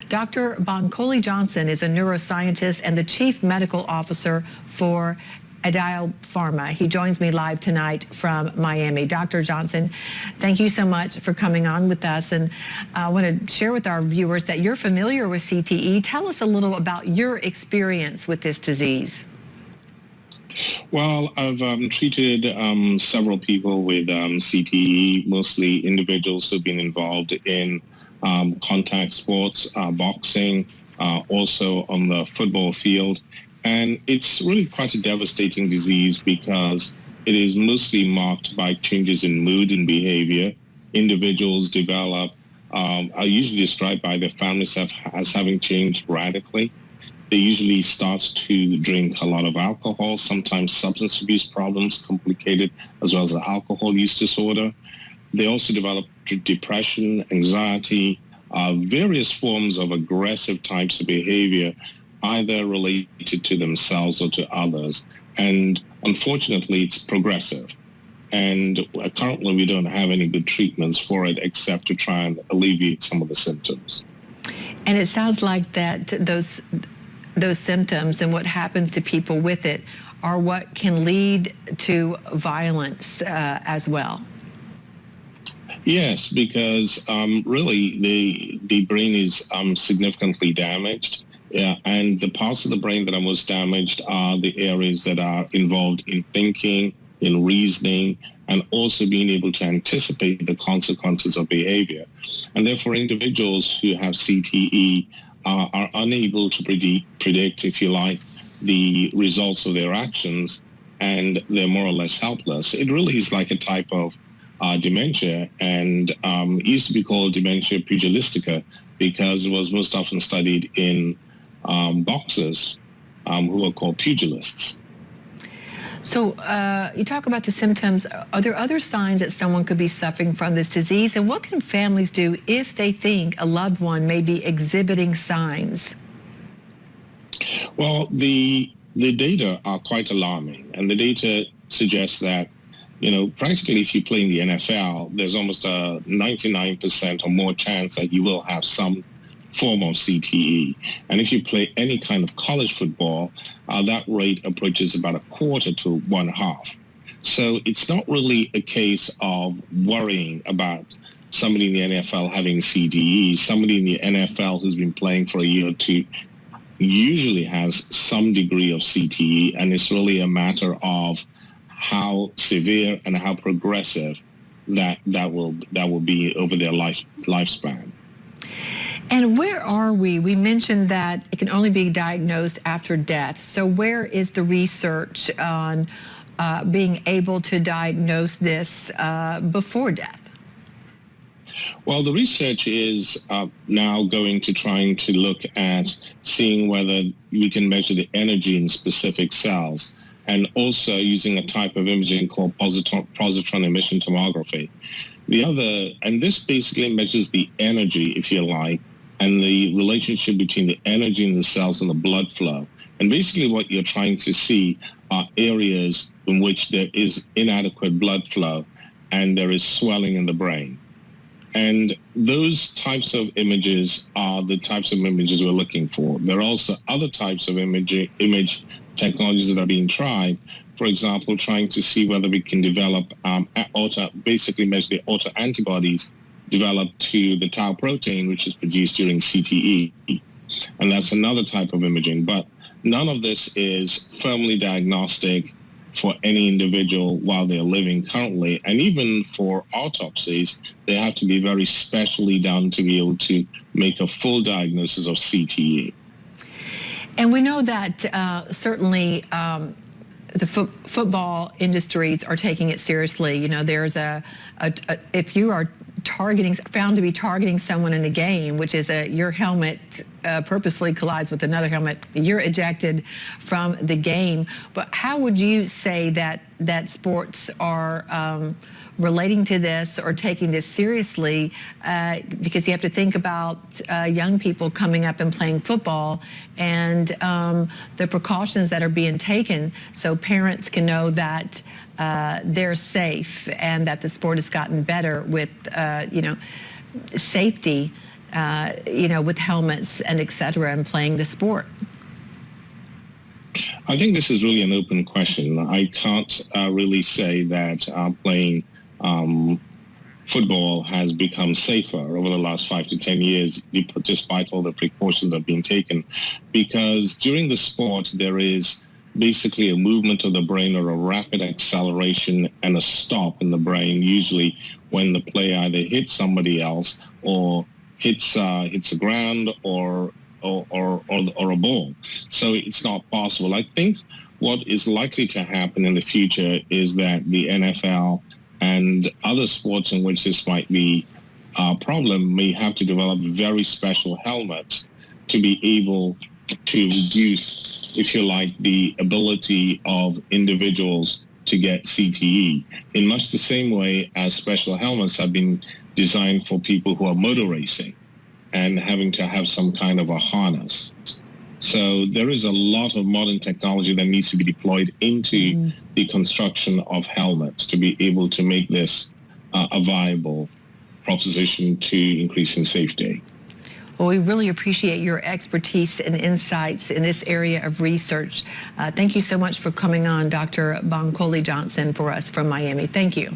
Dr. Bankole Johnson is a neuroscientist and the chief medical officer for Adial Pharma. He joins me live tonight from Miami. Dr. Johnson, thank you so much for coming on with us. And I want to share with our viewers that you're familiar with CTE. Tell us a little about your experience with this disease. Well, I've treated several people with CTE, mostly individuals who've been involved in contact sports, boxing, also on the football field. And it's really quite a devastating disease because it is mostly marked by changes in mood and behavior. Individuals develop, are usually described by their families as having changed radically. They usually start to drink a lot of alcohol, sometimes substance abuse problems complicated, as well as the alcohol use disorder. They also develop depression, anxiety, various forms of aggressive types of behavior, either related to themselves or to others. And unfortunately, it's progressive. And currently, we don't have any good treatments for it except to try and alleviate some of the symptoms. And it sounds like that those symptoms and what happens to people with it are what can lead to violence as well. Yes, because really the brain is significantly damaged. Yeah, and the parts of the brain that are most damaged are the areas that are involved in thinking, in reasoning, and also being able to anticipate the consequences of behavior. And therefore, individuals who have CTE are unable to predict, if you like, the results of their actions, and they're more or less helpless. It really is like a type of dementia, and it used to be called dementia pugilistica because it was most often studied in boxers who are called pugilists. So you talk about the symptoms. Are there other signs that someone could be suffering from this disease? And what can families do if they think a loved one may be exhibiting signs? Well, the data are quite alarming. And the data suggests that, practically if you play in the NFL, there's almost a 99% or more chance that you will have some form of CTE. And if you play any kind of college football, that rate approaches about a quarter to one half. So it's not really a case of worrying about somebody in the NFL having CTE. Somebody in the NFL who's been playing for a year or two usually has some degree of CTE, and it's really a matter of how severe and how progressive that will be over their lifespan. And where are we? We mentioned that it can only be diagnosed after death. So where is the research on being able to diagnose this before death? Well, the research is now going to trying to look at seeing whether we can measure the energy in specific cells, and also using a type of imaging called positron emission tomography. And this basically measures the energy, if you like, and the relationship between the energy in the cells and the blood flow. And basically what you're trying to see are areas in which there is inadequate blood flow and there is swelling in the brain. And those types of images are the types of images we're looking for. There are also other types of image technologies that are being tried. For example, trying to see whether we can develop basically measure the autoantibodies developed to the tau protein, which is produced during CTE. And that's another type of imaging. But none of this is firmly diagnostic for any individual while they're living currently. And even for autopsies, they have to be very specially done to be able to make a full diagnosis of CTE. And we know that certainly the football industries are taking it seriously. There's if you are found to be targeting someone in a game, which is your helmet purposefully collides with another helmet, you're ejected from the game. But how would you say that sports are relating to this or taking this seriously? Because you have to think about young people coming up and playing football and the precautions that are being taken so parents can know that they're safe and that the sport has gotten better with, safety with helmets and et cetera, and playing the sport? I think this is really an open question. I can't really say that playing football has become safer over the last 5 to 10 years, despite all the precautions that have been taken, because during the sport there is basically a movement of the brain or a rapid acceleration and a stop in the brain, usually when the player either hits somebody else or hits the ground or a ball. So it's not possible. I think what is likely to happen in the future is that the NFL and other sports in which this might be a problem may have to develop very special helmets to be able to reduce, if you like, the ability of individuals to get CTE, in much the same way as special helmets have been designed for people who are motor racing and having to have some kind of a harness. So there is a lot of modern technology that needs to be deployed into the construction of helmets to be able to make this a viable proposition to increasing safety. Well, we really appreciate your expertise and insights in this area of research. Thank you so much for coming on, Dr. Bankole Johnson, for us from Miami. Thank you.